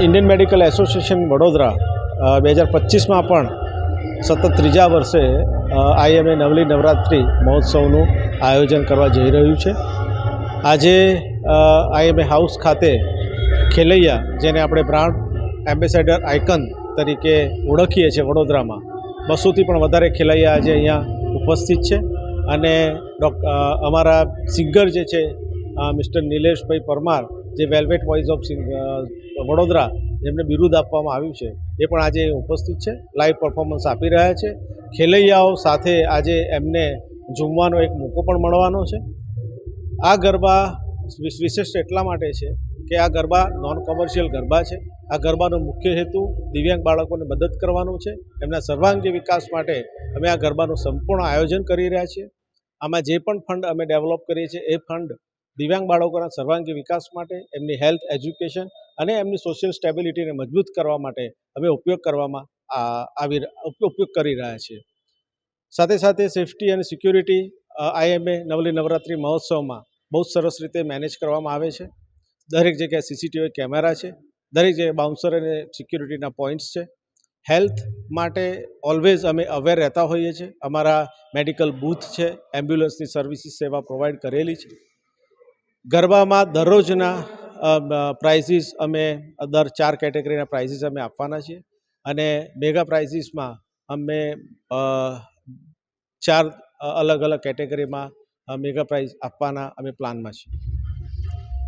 Indian medical association Vadodara 2025માં પણ સતત ત્રીજા વર્ષે IMA નવલી નવરાત્રિ મહોત્સવનું આયોજન કરવા જઈ રહ્યું છે। આજે IMA હાઉસ ખાતે ખેલૈયા, જેને આપણે બ્રાન્ડ એમ્બેસેડર આઇકન તરીકે ઓળખીએ છીએ વડોદરામાં, 200થી પણ વધારે ખેલૈયા આજે અહીંયા ઉપસ્થિત છે। અને અમારા સિંગર જે છે મિસ્ટર નિલેશભાઈ પરમાર, જે વેલ્વેટ વોઇસ ઓફ વડોદરા, જેમને બિરુદ આપવામાં આવ્યું છે, એ પણ આજે ઉપસ્થિત છે, લાઈવ પરફોર્મન્સ આપી રહ્યા છે। ખેલૈયાઓ સાથે આજે એમને ઝૂમવાનો એક મોકો પણ મળવાનો છે। આ ગરબા વિશિષ્ટ એટલા માટે છે કે આ ગરબા નોન કોમર્શિયલ ગરબા છે। આ ગરબાનો મુખ્ય હેતુ દિવ્યાંગ બાળકોને મદદ કરવાનો છે। એમના સર્વાંગી વિકાસ માટે અમે આ ગરબાનું સંપૂર્ણ આયોજન કરી રહ્યા છીએ। આમાં જે પણ ફંડ અમે ડેવલપ કરીએ છીએ એ ફંડ દિવ્યાંગ બાળકોના સર્વાંગી વિકાસ માટે, એમની હેલ્થ, એજ્યુકેશન અને એમની સોશિયલ સ્ટેબિલિટીને મજબૂત કરવા માટે અમે ઉપયોગ કરી રહ્યા છીએ। સાથે સાથે સેફટી અને સિક્યુરિટી IMA નવલી નવરાત્રિ મહોત્સવમાં બહુ સરસ રીતે મેનેજ કરવામાં આવે છે। દરેક જગ્યાએ CCTV કેમેરા છે, દરેક જગ્યાએ બાઉન્સર અને સિક્યુરિટીના પોઈન્ટ્સ છે। હેલ્થ માટે ઓલવેઝ અમે અવેર રહેતા હોઈએ છીએ। અમારા મેડિકલ બૂથ છે, એમ્બ્યુલન્સની સર્વિસીસ સેવા પ્રોવાઈડ કરેલી છે। ગરબામાં દરરોજના પ્રાઇઝીસ અમે દર 4 કેટેગરીના પ્રાઇઝીસ અમે આપવાના છીએ, અને મેગા પ્રાઇઝીસમાં અમે 4 અલગ અલગ કેટેગરીમાં મેગા પ્રાઇઝ આપવાના અમે પ્લાનમાં છીએ।